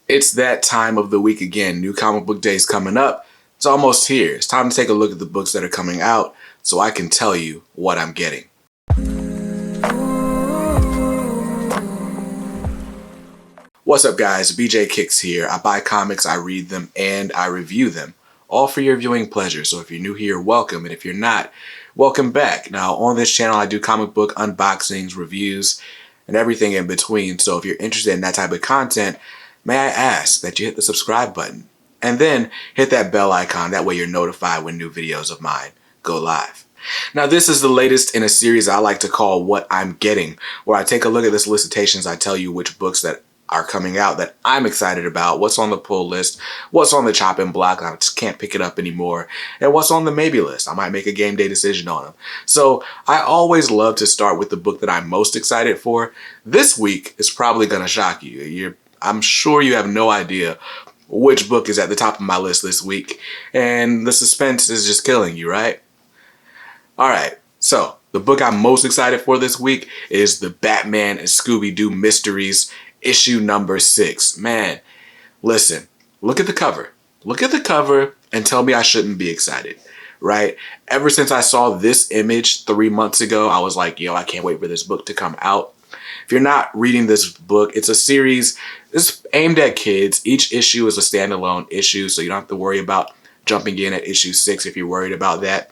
It's that time of the week again. New comic book day is coming up. It's almost here. It's time to take a look at the books that are coming out so I can tell you what I'm getting. What's up, guys? BJ Kicks here. I buy comics, I read them, and I review them, all for your viewing pleasure. So if you're new here, welcome, and if you're not, welcome back. Now, on this channel, I do comic book unboxings, reviews, and everything in between. So if you're interested in that type of content, may I ask that you hit the subscribe button and then hit that bell icon. That way you're notified when new videos of mine go live. Now, this is the latest in a series I like to call What I'm Getting, where I take a look at the solicitations. I tell you which books that are coming out that I'm excited about, what's on the pull list, what's on the chopping block, I just can't pick it up anymore, and what's on the maybe list. I might make a game day decision on them. So I always love to start with the book that I'm most excited for. This week is probably going to shock you. I'm sure you have no idea which book is at the top of my list this week, and the suspense is just killing you, right? All right, so the book I'm most excited for this week is the Batman and Scooby-Doo Mysteries issue number 6. Man, listen, look at the cover. Look at the cover and tell me I shouldn't be excited, right? Ever since I saw this image 3 months ago, I was like, yo, I can't wait for this book to come out. If you're not reading this book, it's a series. It's aimed at kids. Each issue is a standalone issue, so you don't have to worry about jumping in at issue 6 if you're worried about that.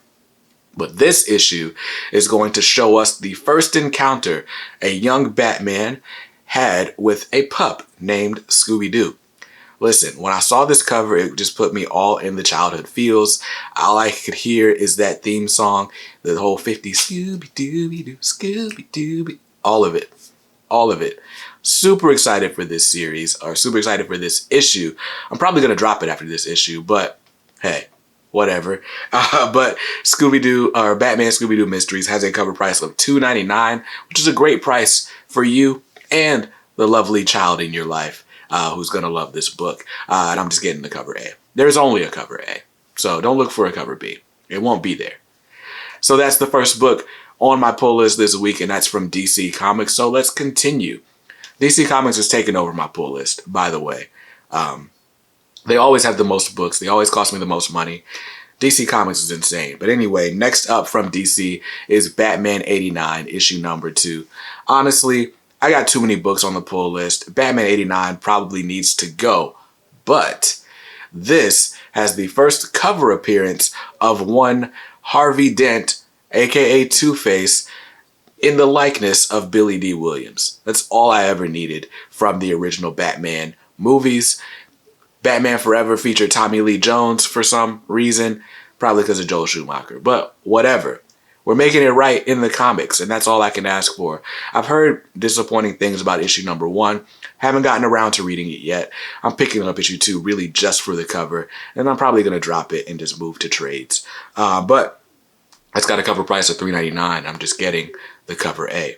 But this issue is going to show us the first encounter a young Batman had with a pup named Scooby-Doo. Listen, when I saw this cover, it just put me all in the childhood feels. All I could hear is that theme song, the whole 50s, Scooby-Dooby-Doo, Scooby-Dooby, all of it. All of it. Super excited for this series, or super excited for this issue. I'm probably going to drop it after this issue, but hey, whatever. But Scooby-Doo, or Batman Scooby-Doo Mysteries has a cover price of $2.99, which is a great price for you and the lovely child in your life who's going to love this book. And I'm just getting the cover A. There's only a cover A, so don't look for a cover B. It won't be there. So that's the first book on my pull list this week, and that's from DC Comics. So let's continue. DC Comics has taken over my pull list, by the way. They always have the most books. They always cost me the most money. DC Comics is insane. But anyway, next up from DC is Batman 89, issue number 2. Honestly, I got too many books on the pull list. Batman 89 probably needs to go. But this has the first cover appearance of one Harvey Dent, aka Two-Face, in the likeness of Billy D. Williams. That's all I ever needed from the original Batman movies. Batman Forever featured Tommy Lee Jones for some reason, probably because of Joel Schumacher, but whatever. We're making it right in the comics, and that's all I can ask for. I've heard disappointing things about issue number 1. Haven't gotten around to reading it yet. I'm picking up issue 2 really just for the cover, and I'm probably going to drop it and just move to trades. But it's got a cover price of $3.99. I'm just getting the cover A.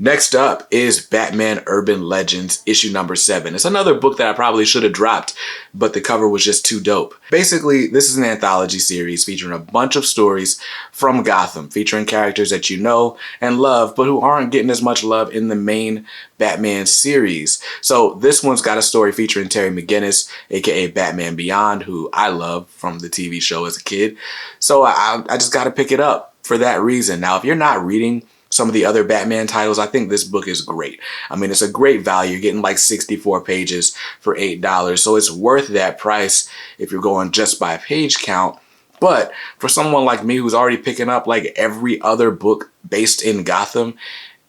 Next up is Batman Urban Legends issue number 7. It's another book that I probably should have dropped, but the cover was just too dope. Basically, this is an anthology series featuring a bunch of stories from Gotham, featuring characters that you know and love, but who aren't getting as much love in the main Batman series. So this one's got a story featuring Terry McGinnis, aka Batman Beyond, who I love from the TV show as a kid. So I just got to pick it up for that reason. Now, if you're not reading some of the other Batman titles, I think this book is great. I mean, it's a great value. You're getting like 64 pages for $8. So it's worth that price if you're going just by page count. But for someone like me who's already picking up like every other book based in Gotham,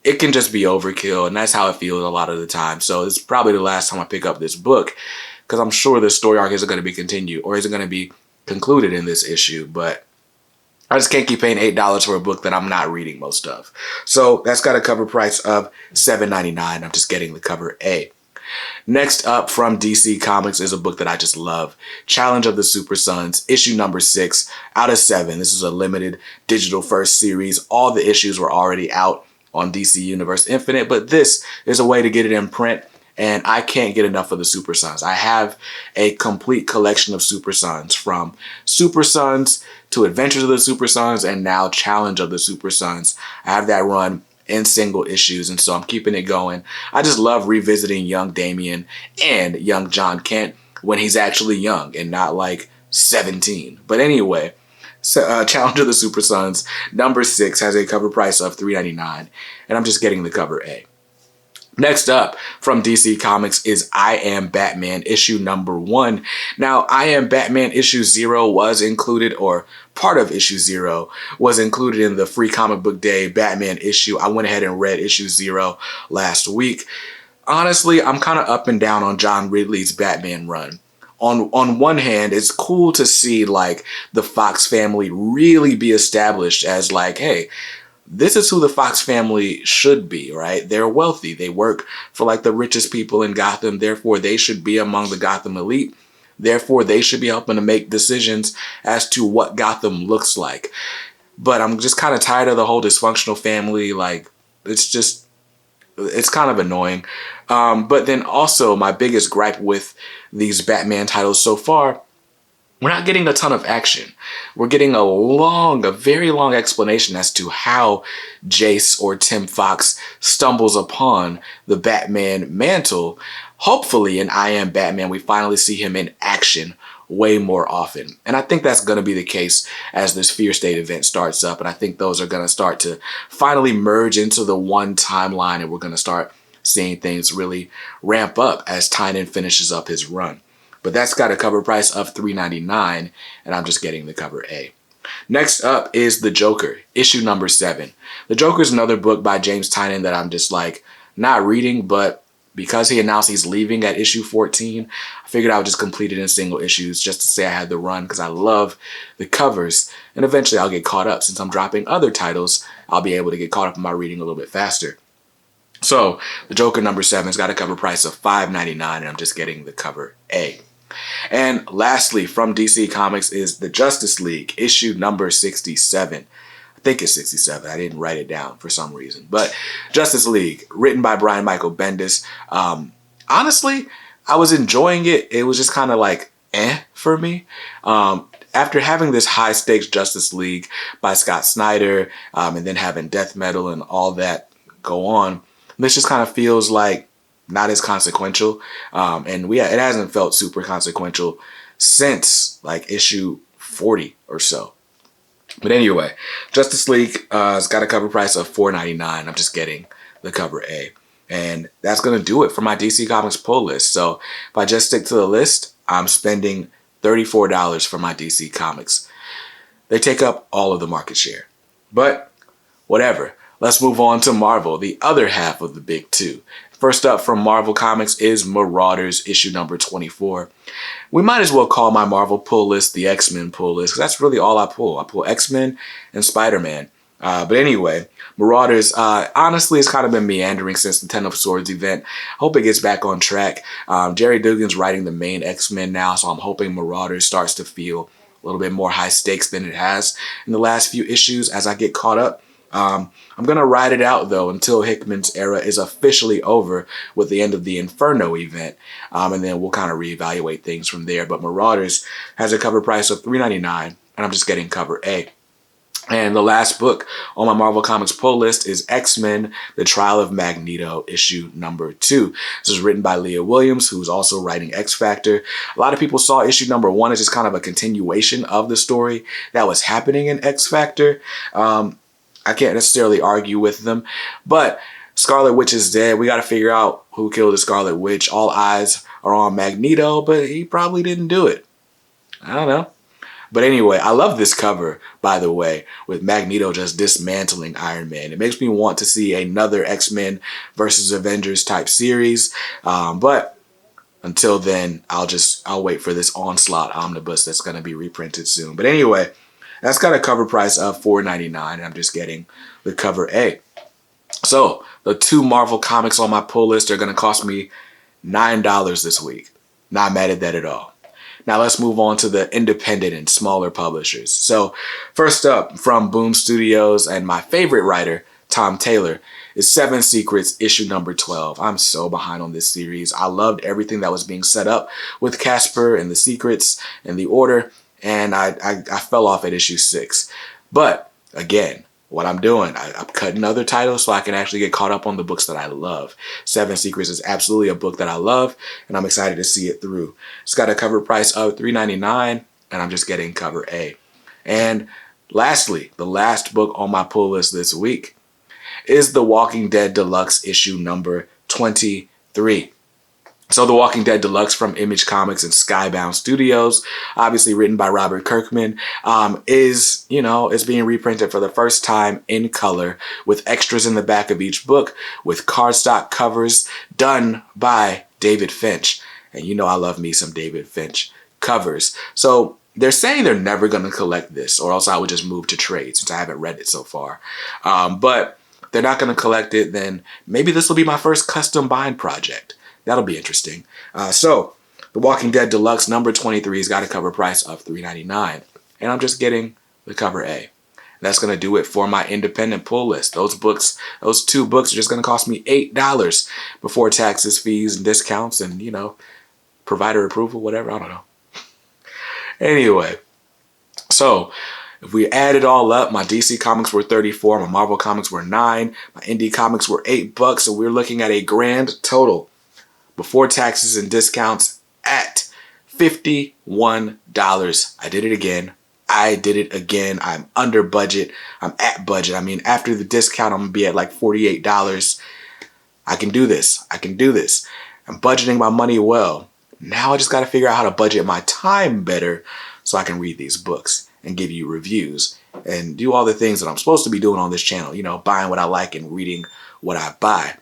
it can just be overkill. And that's how it feels a lot of the time. So it's probably the last time I pick up this book, because I'm sure the story arc isn't going to be continued or isn't going to be concluded in this issue. But I just can't keep paying $8 for a book that I'm not reading most of. So that's got a cover price of $7.99. I'm just getting the cover A. Next up from DC Comics is a book that I just love. Challenge of the Super Sons, issue number 6 out of 7. This is a limited digital first series. All the issues were already out on DC Universe Infinite, but this is a way to get it in print. And I can't get enough of the Super Sons. I have a complete collection of Super Sons, from Super Sons to Adventures of the Super Sons and now Challenge of the Super Sons. I have that run in single issues, and so I'm keeping it going. I just love revisiting young Damian and young John Kent when he's actually young and not like 17. But anyway, so, Challenge of the Super Sons number 6 has a cover price of $3.99, and I'm just getting the cover A. Next up from DC Comics is I Am Batman issue number 1. Now, I Am Batman issue 0 was included, or part of issue 0 was included in the free comic book day Batman issue. I went ahead and read issue 0 last week. Honestly, I'm kind of up and down on John Ridley's Batman run. On one hand, it's cool to see like the Fox family really be established as like, hey, this is who the Fox family should be, right? They're wealthy. They work for like the richest people in Gotham. Therefore, they should be among the Gotham elite. Therefore, they should be helping to make decisions as to what Gotham looks like. But I'm just kind of tired of the whole dysfunctional family. Like, it's kind of annoying. But then also my biggest gripe with these Batman titles so far, we're not getting a ton of action. We're getting a very long explanation as to how Jace or Tim Fox stumbles upon the Batman mantle. Hopefully in I Am Batman, we finally see him in action way more often. And I think that's going to be the case as this Fear State event starts up. And I think those are going to start to finally merge into the one timeline, and we're going to start seeing things really ramp up as Tynion finishes up his run. But that's got a cover price of $3.99, and I'm just getting the cover A. Next up is The Joker, issue number 7. The Joker is another book by James Tynion that I'm just like not reading, but because he announced he's leaving at issue 14, I figured I would just complete it in single issues just to say I had the run, because I love the covers, and eventually I'll get caught up. Since I'm dropping other titles, I'll be able to get caught up in my reading a little bit faster. So The Joker number 7's got a cover price of $5.99, and I'm just getting the cover A. And lastly, from DC Comics is The Justice League, issue number 67. I think it's 67. I didn't write it down for some reason. But Justice League, written by Brian Michael Bendis. Honestly, I was enjoying it. It was just kind of like, for me. After having this high-stakes Justice League by Scott Snyder, and then having Death Metal and all that go on, this just kind of feels like not as consequential, and it hasn't felt super consequential since like issue 40 or so. But anyway, Justice League has got a cover price of $4.99. I'm just getting the cover A, and that's gonna do it for my DC Comics pull list. So if I just stick to the list, I'm spending $34 for my DC Comics. They take up all of the market share, but whatever. Let's move on to Marvel, the other half of the big two. First up from Marvel Comics is Marauders, issue number 24. We might as well call my Marvel pull list the X-Men pull list, because that's really all I pull. I pull X-Men and Spider-Man. But anyway, Marauders, honestly, it's kind of been meandering since the Ten of Swords event. I hope it gets back on track. Jerry Dugan's writing the main X-Men now, so I'm hoping Marauders starts to feel a little bit more high stakes than it has in the last few issues as I get caught up. I'm going to ride it out, though, until Hickman's era is officially over with the end of the Inferno event, and then we'll kind of reevaluate things from there. But Marauders has a cover price of $3.99, and I'm just getting cover A. And the last book on my Marvel Comics pull list is X-Men, The Trial of Magneto, issue number 2. This is written by Leah Williams, who's also writing X-Factor. A lot of people saw issue number 1 as just kind of a continuation of the story that was happening in X-Factor. I can't necessarily argue with them, but Scarlet Witch is dead. We got to figure out who killed the Scarlet Witch. All eyes are on Magneto, but he probably didn't do it. I don't know. But anyway, I love this cover, by the way, with Magneto just dismantling Iron Man. It makes me want to see another X-Men versus Avengers type series. But until then, I'll wait for this Onslaught omnibus that's going to be reprinted soon. But anyway, that's got a cover price of $4.99, and I'm just getting the cover A. So the 2 Marvel comics on my pull list are going to cost me $9 this week. Not mad at that at all. Now let's move on to the independent and smaller publishers. So first up from Boom Studios and my favorite writer, Tom Taylor, is 7 Secrets, issue number 12. I'm so behind on this series. I loved everything that was being set up with Casper and the Secrets and the Order, and I fell off at issue 6. But again, what I'm doing. I'm cutting other titles so I can actually get caught up on the books that I love. Seven Secrets is absolutely a book that I love, and I'm excited to see it through. It's got a cover price of $3.99, and I'm just getting cover A. And lastly, the last book on my pull list this week is The Walking Dead Deluxe issue number 23. So The Walking Dead Deluxe from Image Comics and Skybound Studios, obviously written by Robert Kirkman, is being reprinted for the first time in color with extras in the back of each book with cardstock covers done by David Finch. And you know I love me some David Finch covers. So they're saying they're never going to collect this, or else I would just move to trade since I haven't read it so far. But they're not going to collect it, then maybe this will be my first custom bind project. That'll be interesting. So, The Walking Dead Deluxe number 23 has got a cover price of $3.99. And I'm just getting the cover A. That's going to do it for my independent pull list. Those two books are just going to cost me $8 before taxes, fees, and discounts, and, provider approval, whatever. I don't know. Anyway, so if we add it all up, my DC comics were $34, my Marvel comics were $9, my indie comics were $8, so we're looking at a grand total before taxes and discounts at $51. I did it again. I'm under budget. I'm at budget. I mean, after the discount, I'm going to be at like $48. I can do this. I'm budgeting my money well. Now I just got to figure out how to budget my time better so I can read these books and give you reviews and do all the things that I'm supposed to be doing on this channel. Buying what I like and reading what I buy.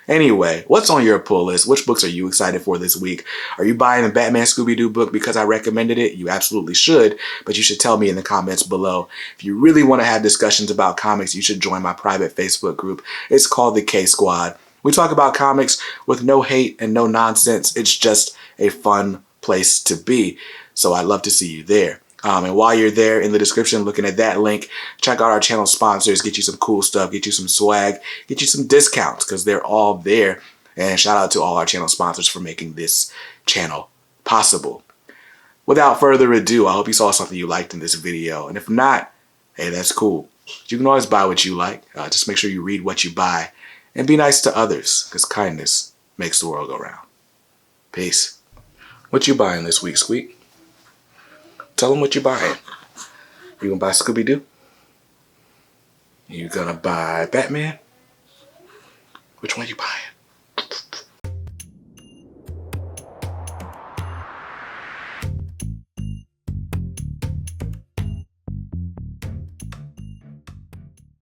Anyway, what's on your pull list? Which books are you excited for this week? Are you buying the Batman Scooby-Doo book because I recommended it? You absolutely should, but you should tell me in the comments below. If you really want to have discussions about comics, you should join my private Facebook group. It's called the K Squad. We talk about comics with no hate and no nonsense. It's just a fun place to be. So I'd love to see you there. And while you're there in the description looking at that link, check out our channel sponsors, get you some cool stuff, get you some swag, get you some discounts because they're all there. And shout out to all our channel sponsors for making this channel possible. Without further ado, I hope you saw something you liked in this video. And if not, hey, that's cool. You can always buy what you like. Just make sure you read what you buy and be nice to others because kindness makes the world go round. Peace. What you buying this week, Squeak? Tell them what you're buying. You gonna buy Scooby-Doo? You gonna buy Batman? Which one you buying?